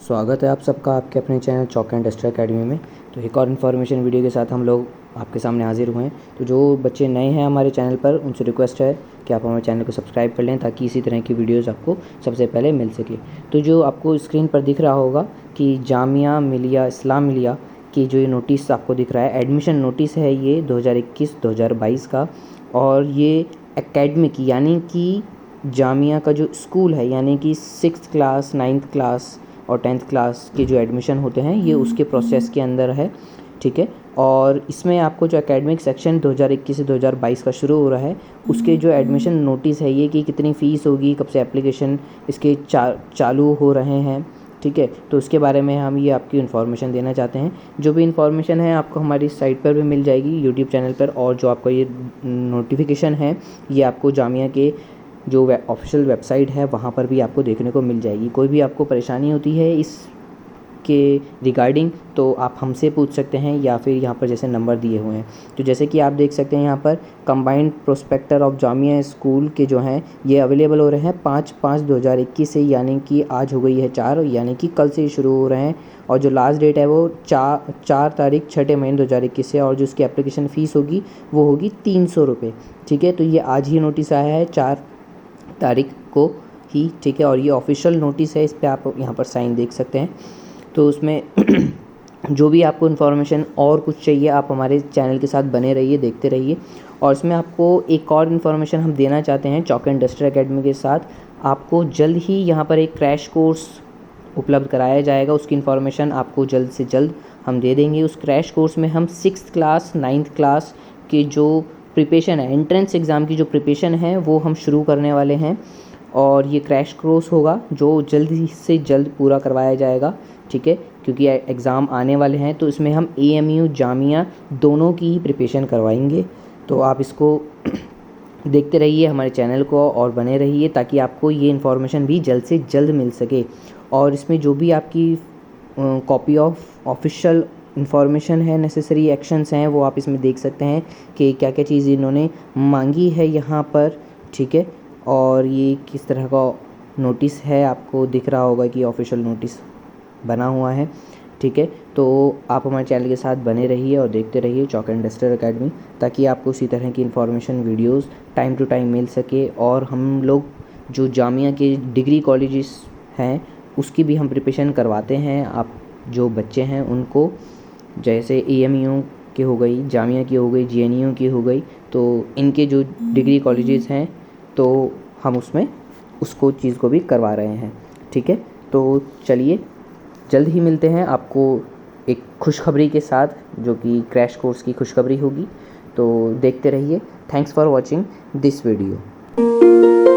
स्वागत है आप सबका आपके अपने channel chalk and duster academy में। तो एक और इन्फॉर्मेशन वीडियो के साथ हम लोग आपके सामने हाजिर हुए हैं। तो जो बच्चे नए हैं हमारे चैनल पर उनसे रिक्वेस्ट है कि आप हमारे चैनल को सब्सक्राइब कर लें ताकि इसी तरह की वीडियोस आपको सबसे पहले मिल सके। तो जो आपको स्क्रीन पर दिख रहा होगा कि जामिया मिलिया इस्लामिया की जो ये नोटिस आपको दिख रहा है, एडमिशन नोटिस है ये 2021-2022 का। और ये एकेडमिक यानी कि जामिया का जो स्कूल है यानी कि 6th क्लास 9th क्लास और 10th क्लास के जो एडमिशन होते हैं ये उसके प्रोसेस के अंदर है, ठीक है। और इसमें आपको जो एकेडमिक सेक्शन 2021 से 2022 का शुरू हो रहा है उसके जो एडमिशन नोटिस है ये कि कितनी फ़ीस होगी, कब से एप्लीकेशन इसके चालू हो रहे हैं, ठीक है। तो उसके बारे में हम ये आपकी इन्फॉर्मेशन देना चाहते हैं। जो भी इन्फॉर्मेशन है आपको हमारी साइट पर भी मिल जाएगी यूट्यूब चैनल पर, और जो आपका ये नोटिफिकेशन है ये आपको जामिया के जो ऑफिशियल वेबसाइट है वहाँ पर भी आपको देखने को मिल जाएगी। कोई भी आपको परेशानी होती है इसके रिगार्डिंग तो आप हमसे पूछ सकते हैं या फिर यहाँ पर जैसे नंबर दिए हुए हैं। तो जैसे कि आप देख सकते हैं यहाँ पर combined prospector of Jamia school के जो हैं ये अवेलेबल हो रहे हैं 5/5/2021 से, यानी कि आज हो गई है 4, यानी कि कल से ही शुरू हो रहे हैं। और जो लास्ट डेट है वो 4 तारीख 6 महीने 2021 से, और जो इसकी एप्लीकेशन फ़ीस होगी वो होगी 300 रुपये, ठीक है। तो ये आज ही नोटिस आया है 4 तारीख को ही, ठीक है। और ये ऑफिशियल नोटिस है, इस पर आप यहाँ पर साइन देख सकते हैं। तो उसमें जो भी आपको इन्फॉर्मेशन और कुछ चाहिए आप हमारे चैनल के साथ बने रहिए, देखते रहिए। और इसमें आपको एक और इन्फॉर्मेशन हम देना चाहते हैं चॉक एंड डस्टर अकेडमी के साथ। आपको जल्द ही यहाँ पर एक क्रैश कोर्स उपलब्ध कराया जाएगा, उसकी इन्फॉर्मेशन आपको जल्द से जल्द हम दे देंगे। उस क्रैश कोर्स में हम 6th क्लास 9th क्लास के जो प्रिपरेशन है, एंट्रेंस एग्ज़ाम की जो प्रिपरेशन है वो हम शुरू करने वाले हैं। और ये क्रैश कोर्स होगा जो जल्द से जल्द पूरा करवाया जाएगा, ठीक है, क्योंकि एग्ज़ाम आने वाले हैं। तो इसमें हम AMU जामिया दोनों की ही प्रिपरेशन करवाएंगे। तो आप इसको देखते रहिए हमारे चैनल को और बने रहिए ताकि आपको ये इन्फॉर्मेशन भी जल्द से जल्द मिल सके। और इसमें जो भी आपकी कॉपी ऑफ ऑफिशियल इन्फॉर्मेशन है, नेसेसरी एक्शंस हैं, वो आप इसमें देख सकते हैं कि क्या क्या चीज़ इन्होंने मांगी है यहाँ पर, ठीक है। और ये किस तरह का नोटिस है आपको दिख रहा होगा कि ऑफिशियल नोटिस बना हुआ है, ठीक है। तो आप हमारे चैनल के साथ बने रहिए और देखते रहिए चॉक एंड डस्टर अकेडमी, ताकि आपको उसी तरह की information videos time to time मिल सके। और हम लोग जो जामिया के डिग्री कॉलेजेस हैं उसकी भी हम प्रिपरेशन करवाते हैं। आप जो बच्चे हैं उनको, जैसे AMU की हो गई, जामिया की हो गई, GNU की हो गई, तो इनके जो डिग्री कॉलेजेस हैं तो हम उसमें उसको चीज़ को भी करवा रहे हैं, ठीक है। तो चलिए जल्द ही मिलते हैं आपको एक खुशखबरी के साथ, जो कि क्रैश कोर्स की खुशखबरी होगी। तो देखते रहिए। Thanks for watching this video.